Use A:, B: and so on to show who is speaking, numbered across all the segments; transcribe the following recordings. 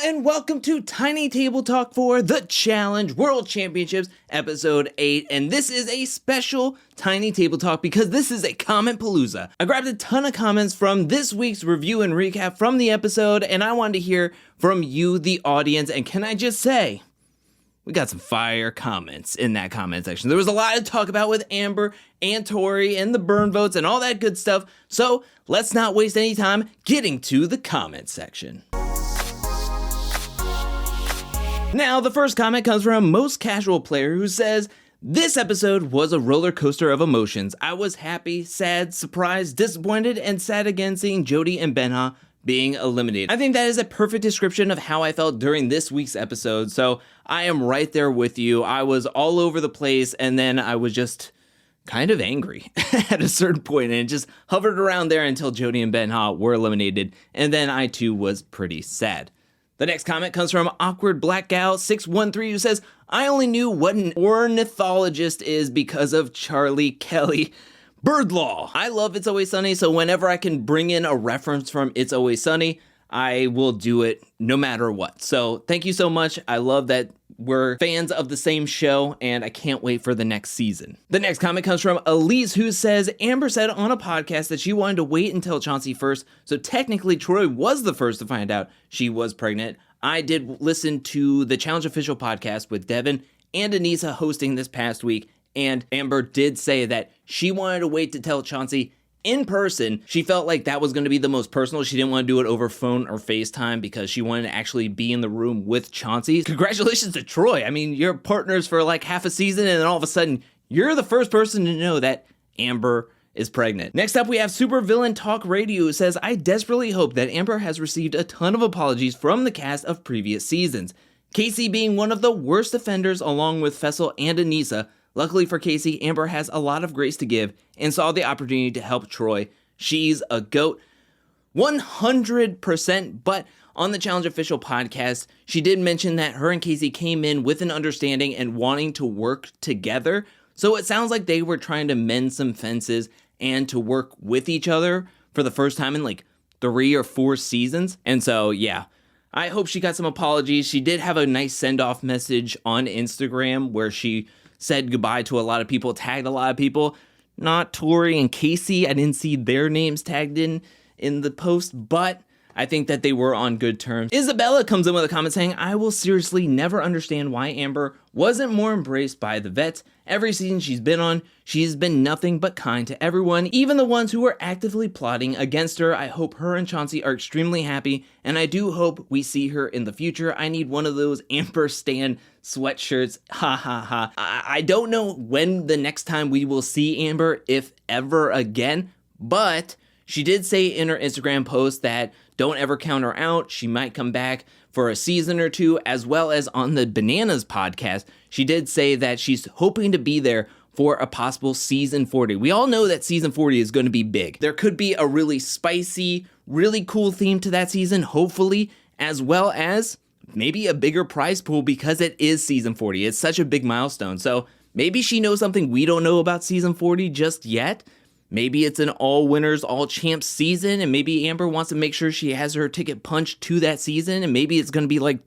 A: and welcome to Tiny Table Talk for the Challenge World Championships, Episode 8, and this is a special Tiny Table Talk because this is a comment-palooza. I grabbed a ton of comments from this week's review and recap from the episode, and I wanted to hear from you, the audience, and can I just say, we got some fire comments in that comment section. There was a lot to talk about with Amber and Tori and the burn votes and all that good stuff, so let's not waste any time getting to the comment section. Now, the first comment comes from Most Casual Player who says, "This episode was a roller coaster of emotions. I was happy, sad, surprised, disappointed, and sad again seeing Jody and Benha being eliminated." I think that is a perfect description of how I felt during this week's episode, so I am right there with you. I was all over the place, and then I was just kind of angry at a certain point, and it just hovered around there until Jody and Benha were eliminated, and then I too was pretty sad. The next comment comes from Awkward Black Gal 613 who says, "I only knew what an ornithologist is because of Charlie Kelly. Birdlaw. I love It's Always Sunny, so whenever I can bring in a reference from It's Always Sunny, I will do it no matter what." So thank you so much. I love that we're fans of the same show, and I can't wait for the next season. The next comment comes from Elise, who says, "Amber said on a podcast that she wanted to wait until Chauncey first, so technically Troy was the first to find out she was pregnant. I did listen to the Challenge Official podcast with Devin and Anissa hosting this past week, and Amber did say that she wanted to wait to tell Chauncey in person. She felt like that was going to be the most personal. She didn't want to do it over phone or FaceTime because she wanted to actually be in the room with Chauncey." Congratulations to Troy. I mean, you're partners for like half a season, and then all of a sudden, you're the first person to know that Amber is pregnant. Next up, we have Super Villain Talk Radio, who says, "I desperately hope that Amber has received a ton of apologies from the cast of previous seasons. Kaycee being one of the worst offenders along with Fessel and Anissa. Luckily for Kaycee, Amber has a lot of grace to give and saw the opportunity to help Troy. She's a GOAT." 100%, but on the Challenge Official podcast, she did mention that her and Kaycee came in with an understanding and wanting to work together. So it sounds like they were trying to mend some fences and to work with each other for the first time in like 3 or 4 seasons. And so, yeah, I hope she got some apologies. She did have a nice send-off message on Instagram where she said goodbye to a lot of people, tagged a lot of people. Not Tori and Kaycee. I didn't see their names tagged in the post, but I think that they were on good terms. Isabella comes in with a comment saying, "I will seriously never understand why Amber wasn't more embraced by the vets. Every season she's been on, she's been nothing but kind to everyone, even the ones who were actively plotting against her. I hope her and Chauncey are extremely happy, and I do hope we see her in the future. I need one of those Amber Stan sweatshirts. Ha ha ha." I don't know when the next time we will see Amber, if ever again, but she did say in her Instagram post that don't ever count her out. She might come back for a season or two, as well as on the Bananas podcast. She did say that she's hoping to be there for a possible season 40. We all know that season 40 is going to be big. There could be a really spicy, really cool theme to that season, hopefully, as well as maybe a bigger prize pool because it is season 40. It's such a big milestone. So maybe she knows something we don't know about season 40 just yet. Maybe it's an all winners, all champs season, and maybe Amber wants to make sure she has her ticket punched to that season, and maybe it's going to be like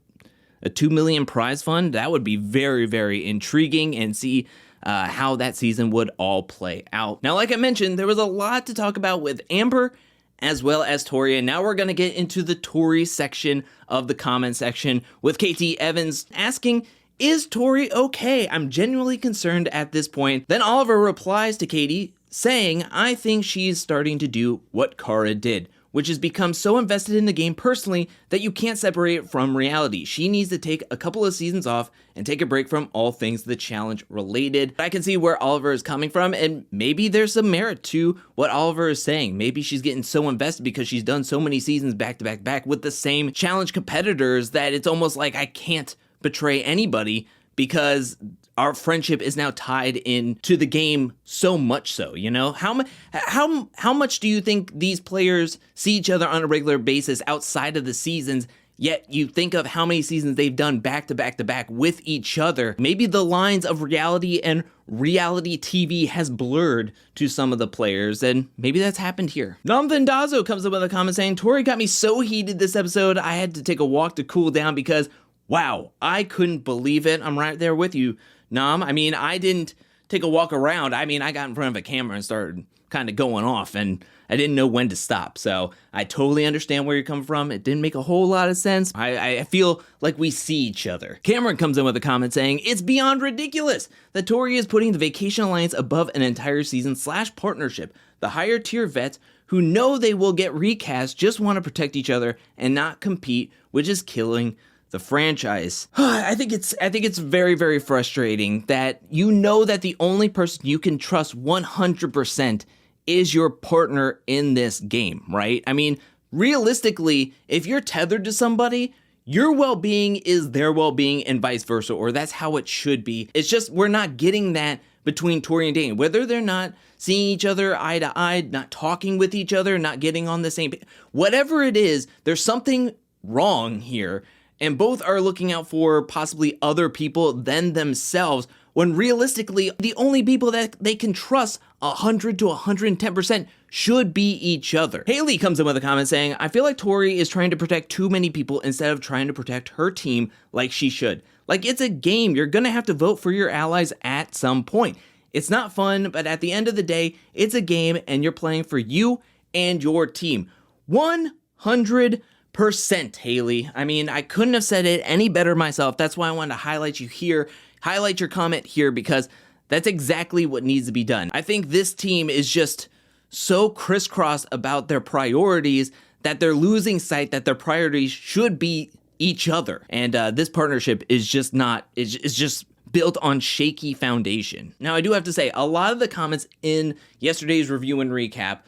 A: a 2 million prize fund. That would be very, very intriguing, and see how that season would all play out. Now, like I mentioned, there was a lot to talk about with Amber as well as Tori, and now we're going to get into the Tori section of the comment section with Katie Evans asking, "Is Tori okay? I'm genuinely concerned at this point." Then Oliver replies to Katie saying, "I think she's starting to do what Cara did, which has become so invested in the game personally that you can't separate it from reality. She needs to take a couple of seasons off and take a break from all things the challenge related." I can see where Oliver is coming from, and maybe there's some merit to what Oliver is saying. Maybe she's getting so invested because she's done so many seasons back to back to back with the same challenge competitors that it's almost like I can't betray anybody because our friendship is now tied into the game so much so, you know? How much do you think these players see each other on a regular basis outside of the seasons Yet you think of how many seasons they've done back to back to back with each other. Maybe the lines of reality and reality TV has blurred to some of the players, and maybe that's happened here. Namvendazo comes up with a comment saying, Tori got me so heated this episode, I had to take a walk to cool down because, wow, I couldn't believe it. I'm right there with you, Nam. I mean, I didn't take a walk around. I mean, I got in front of a camera and started kind of going off, and I didn't know when to stop. So I totally understand where you're coming from. It didn't make a whole lot of sense. I feel like we see each other. Cameron comes in with a comment saying, it's beyond ridiculous that Tori is putting the Vacation Alliance above an entire season / partnership. The higher tier vets who know they will get recast just want to protect each other and not compete, which is killing the franchise. I think it's very, very frustrating that you know that the only person you can trust 100% is your partner in this game, right? I mean, realistically, if you're tethered to somebody, your well-being is their well-being and vice versa, or that's how it should be. It's just we're not getting that between Tori and Danny. Whether they're not seeing each other eye to eye, not talking with each other, not getting on the same page, whatever it is, there's something wrong here. And both are looking out for possibly other people than themselves, when realistically, the only people that they can trust 100 to 110% should be each other. Haley comes in with a comment saying, I feel like Tori is trying to protect too many people instead of trying to protect her team like she should. Like, it's a game. You're gonna have to vote for your allies at some point. It's not fun, but at the end of the day, it's a game and you're playing for you and your team. 100%, Haley. I mean, I couldn't have said it any better myself. That's why I wanted to highlight you here, highlight your comment here, because that's exactly what needs to be done. I think this team is just so crisscrossed about their priorities that they're losing sight that their priorities should be each other. And this partnership is just not, it's just built on shaky foundation. Now, I do have to say, a lot of the comments in yesterday's review and recap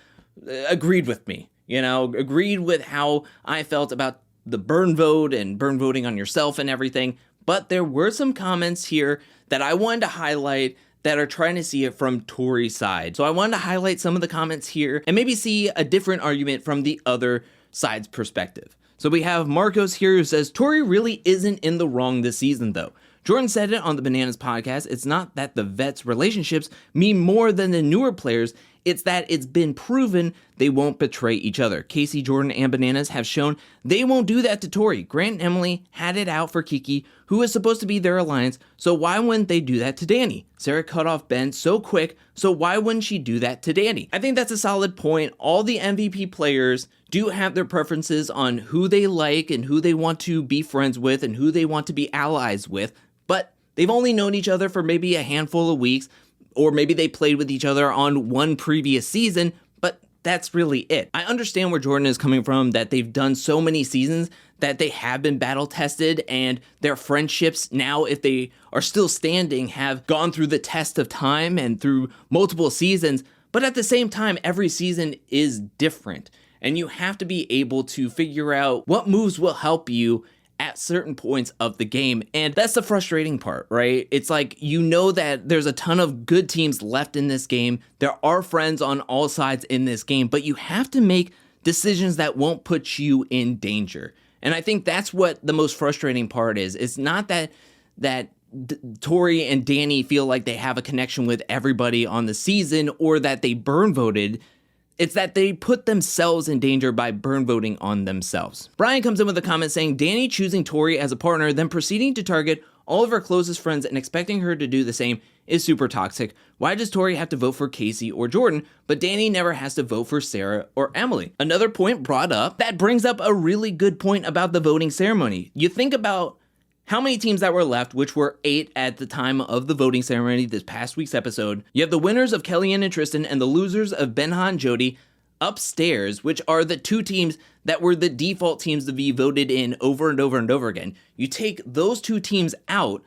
A: agreed with me. You know, agreed with how I felt about the burn vote and burn voting on yourself and everything. But there were some comments here that I wanted to highlight that are trying to see it from Tori's side. So I wanted to highlight some of the comments here and maybe see a different argument from the other side's perspective. So we have Marcos here who says, Tori really isn't in the wrong this season though. Jordan said it on the Bananas podcast. It's not that the vets' relationships mean more than the newer players. It's that it's been proven they won't betray each other. Kaycee, Jordan, and Bananas have shown they won't do that to Tori. Grant and Emily had it out for Kaycee, who is supposed to be their alliance, so why wouldn't they do that to Danny? Sarah cut off Ben so quick, so why wouldn't she do that to Danny? I think that's a solid point. All the MVP players do have their preferences on who they like and who they want to be friends with and who they want to be allies with, but they've only known each other for maybe a handful of weeks, or maybe they played with each other on one previous season, but that's really it. I understand where Jordan is coming from, that they've done so many seasons that they have been battle tested, and their friendships now, if they are still standing, have gone through the test of time and through multiple seasons. But at the same time, every season is different, and you have to be able to figure out what moves will help you at certain points of the game. And that's the frustrating part, right? It's like, you know that there's a ton of good teams left in this game. There are friends on all sides in this game, but you have to make decisions that won't put you in danger. And I think that's what the most frustrating part is. It's not that Tori and Danny feel like they have a connection with everybody on the season or that they burn voted. It's that they put themselves in danger by burn voting on themselves. Brian comes in with a comment saying, Danny choosing Tori as a partner, then proceeding to target all of her closest friends and expecting her to do the same is super toxic. Why does Tori have to vote for Kaycee or Jordan, but Danny never has to vote for Sarah or Emily? Another point brought up that brings up a really good point about the voting ceremony. You think about how many teams that were left, which were 8 at the time of the voting ceremony this past week's episode. You have the winners of Kellyanne and Tristan and the losers of Benha and Jody upstairs, which are the two teams that were the default teams to be voted in over and over and over again. You take those two teams out,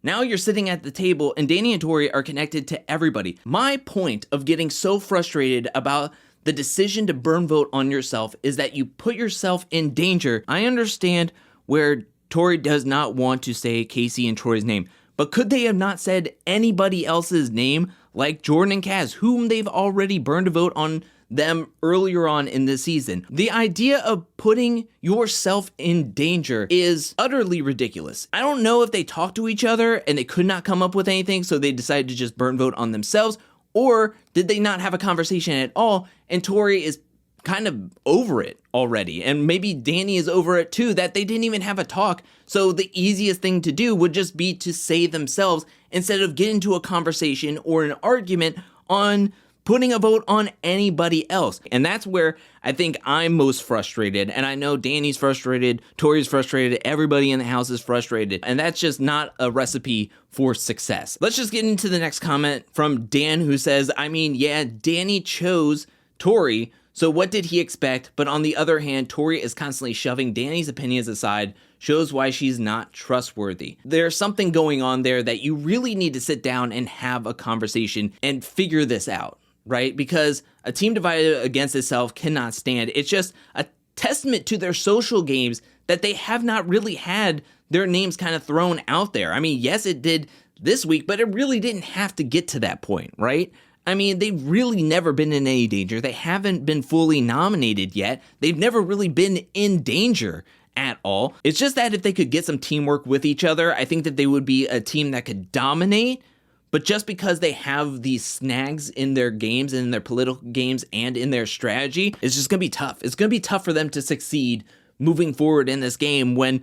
A: now you're sitting at the table and Danny and Tori are connected to everybody. My point of getting so frustrated about the decision to burn vote on yourself is that you put yourself in danger. I understand where Tori does not want to say Kaycee and Troy's name, but could they have not said anybody else's name like Jordan and Kaz, whom they've already burned a vote on them earlier on in the season. The idea of putting yourself in danger is utterly ridiculous. I don't know if they talked to each other and they could not come up with anything, so they decided to just burn vote on themselves, or did they not have a conversation at all and Tori is kind of over it already, and maybe Danny is over it too, that they didn't even have a talk. So the easiest thing to do would just be to say themselves instead of get into a conversation or an argument on putting a vote on anybody else. And that's where I think I'm most frustrated. And I know Danny's frustrated, Tori's frustrated, everybody in the house is frustrated. And that's just not a recipe for success. Let's just get into the next comment from Dan, who says, I mean, yeah, Danny chose Tori, so what did he expect? But on the other hand, Tori is constantly shoving Danny's opinions aside, shows why she's not trustworthy. There's something going on there that you really need to sit down and have a conversation and figure this out, right? Because a team divided against itself cannot stand. It's just a testament to their social games that they have not really had their names kind of thrown out there. I mean, yes, it did this week, but it really didn't have to get to that point, right? I mean, they've really never been in any danger. They haven't been fully nominated yet. They've never really been in danger at all. It's just that if they could get some teamwork with each other, I think that they would be a team that could dominate. But just because they have these snags in their games, in their political games, and in their strategy, it's just going to be tough. It's going to be tough for them to succeed moving forward in this game when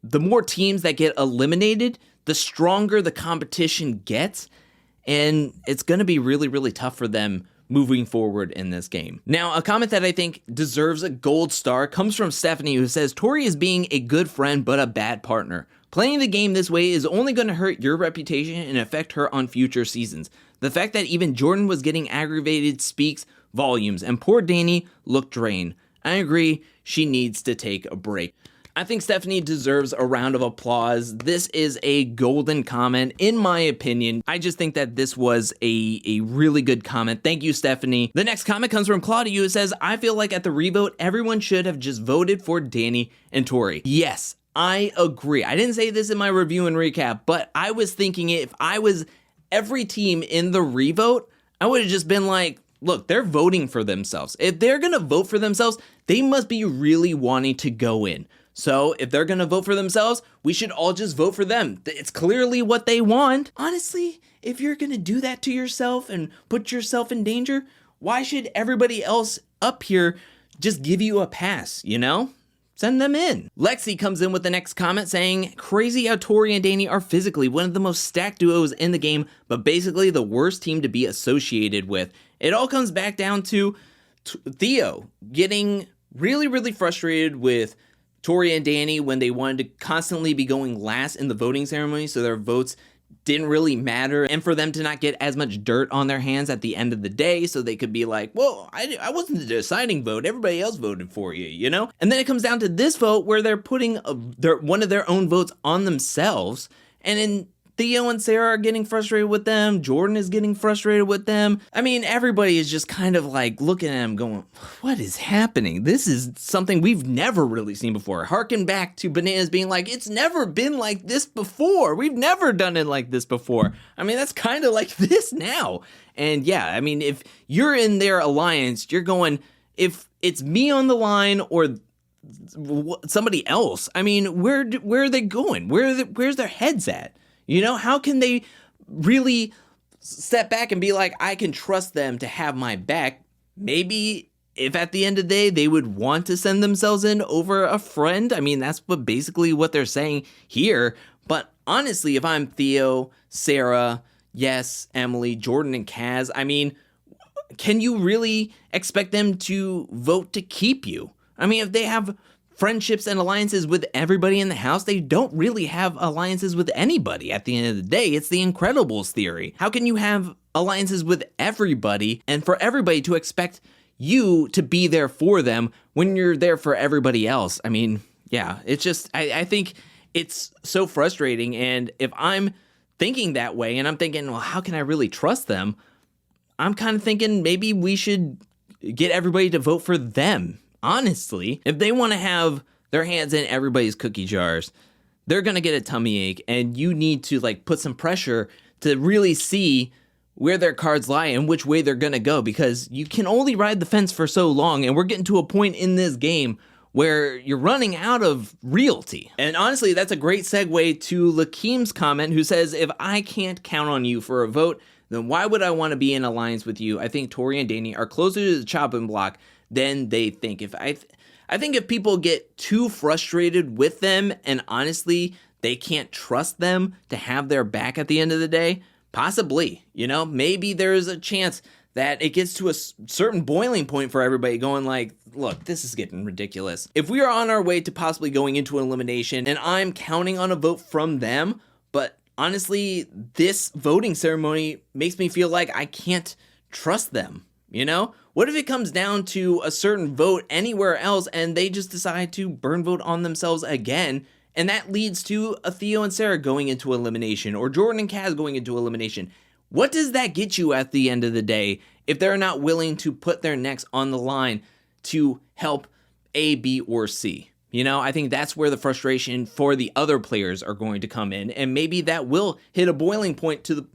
A: the more teams that get eliminated, the stronger the competition gets. And it's going to be really, really tough for them moving forward in this game. Now, a comment that I think deserves a gold star comes from Stephanie, who says, Tori is being a good friend, but a bad partner. Playing the game this way is only going to hurt your reputation and affect her on future seasons. The fact that even Jordan was getting aggravated speaks volumes, and poor Danny looked drained. I agree, she needs to take a break. I think Stephanie deserves a round of applause. This is a golden comment, in my opinion. I just think that this was a really good comment. Thank you, Stephanie. The next comment comes from Claudia, who says, I feel like at the revote, everyone should have just voted for Danny and Tori. Yes, I agree. I didn't say this in my review and recap, but I was thinking if I was every team in the revote, I would have just been like, look, they're voting for themselves. If they're going to vote for themselves, they must be really wanting to go in. So if they're going to vote for themselves, we should all just vote for them. It's clearly what they want. Honestly, if you're going to do that to yourself and put yourself in danger, why should everybody else up here just give you a pass, you know? Send them in. Lexi comes in with the next comment saying, crazy how Tori and Danny are physically one of the most stacked duos in the game, but basically the worst team to be associated with. It all comes back down to Theo getting really, really frustrated with Tori and Danny when they wanted to constantly be going last in the voting ceremony, so their votes didn't really matter, and for them to not get as much dirt on their hands at the end of the day, so they could be like, well, I wasn't the deciding vote, everybody else voted for you, you know? And then it comes down to this vote where they're putting one of their own votes on themselves, and then Theo and Sarah are getting frustrated with them. Jordan is getting frustrated with them. I mean, everybody is just kind of like looking at them going, what is happening? This is something we've never really seen before. Harken back to Bananas being like, it's never been like this before. We've never done it like this before. I mean, that's kind of like this now. And yeah, I mean, if you're in their alliance, you're going, if it's me on the line or somebody else, I mean, where are they going? Where's their heads at? You know, how can they really step back and be like, I can trust them to have my back? Maybe if at the end of the day they would want to send themselves in over a friend. I mean, that's basically what they're saying here. But honestly, if I'm Theo, Sarah, yes, Emily, Jordan, and Kaz, I mean, can you really expect them to vote to keep you? I mean, if they have friendships and alliances with everybody in the house, they don't really have alliances with anybody. At the end of the day, it's the Incredibles theory. How can you have alliances with everybody and for everybody to expect you to be there for them when you're there for everybody else? I mean, yeah, it's just, I think it's so frustrating. And if I'm thinking that way and I'm thinking, well, how can I really trust them? I'm kind of thinking maybe we should get everybody to vote for them. Honestly, if they want to have their hands in everybody's cookie jars, they're going to get a tummy ache, and you need to like put some pressure to really see where their cards lie and which way they're going to go, because you can only ride the fence for so long, and we're getting to a point in this game where you're running out of realty. And honestly, that's a great segue to Lakeem's comment, who says, if I can't count on you for a vote, then why would I want to be in alliance with you? I think Tori and Danny are closer to the chopping block than they think. I think if people get too frustrated with them, and honestly, they can't trust them to have their back at the end of the day, possibly, maybe there's a chance that it gets to a certain boiling point for everybody going like, look, this is getting ridiculous. If we are on our way to possibly going into an elimination and I'm counting on a vote from them, but honestly, this voting ceremony makes me feel like I can't trust them, What if it comes down to a certain vote anywhere else and they just decide to burn vote on themselves again? And that leads to a Theo and Sarah going into elimination, or Jordan and Kaz going into elimination. What does that get you at the end of the day if they're not willing to put their necks on the line to help A, B, or C? I think that's where the frustration for the other players are going to come in, and maybe that will hit a boiling point to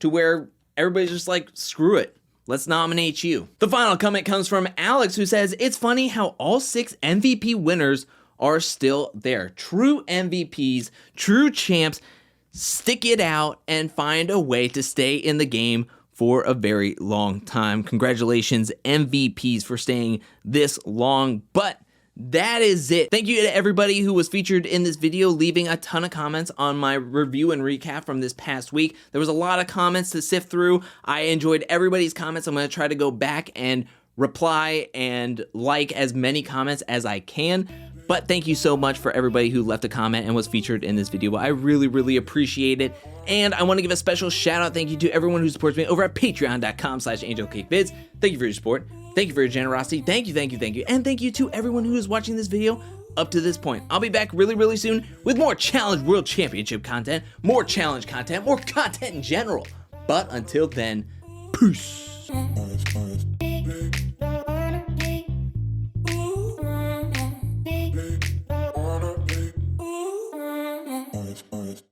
A: where everybody's just like, screw it. Let's nominate you. The final comment comes from Alex, who says, it's funny how all 6 MVP winners are still there. True MVPs, true champs, stick it out and find a way to stay in the game for a very long time. Congratulations, MVPs, for staying this long. But that is it. Thank you to everybody who was featured in this video, leaving a ton of comments on my review and recap from this past week. There was a lot of comments to sift through. I enjoyed everybody's comments. I'm going to try to go back and reply and like as many comments as I can. But thank you so much for everybody who left a comment and was featured in this video. I really, really appreciate it. And I want to give a special shout out thank you to everyone who supports me over at patreon.com/angelcakevids. Thank you for your support. Thank you for your generosity. Thank you, thank you, thank you. And thank you to everyone who is watching this video up to this point. I'll be back really, really soon with more Challenge World Championship content, more challenge content, more content in general. But until then, peace. Honest.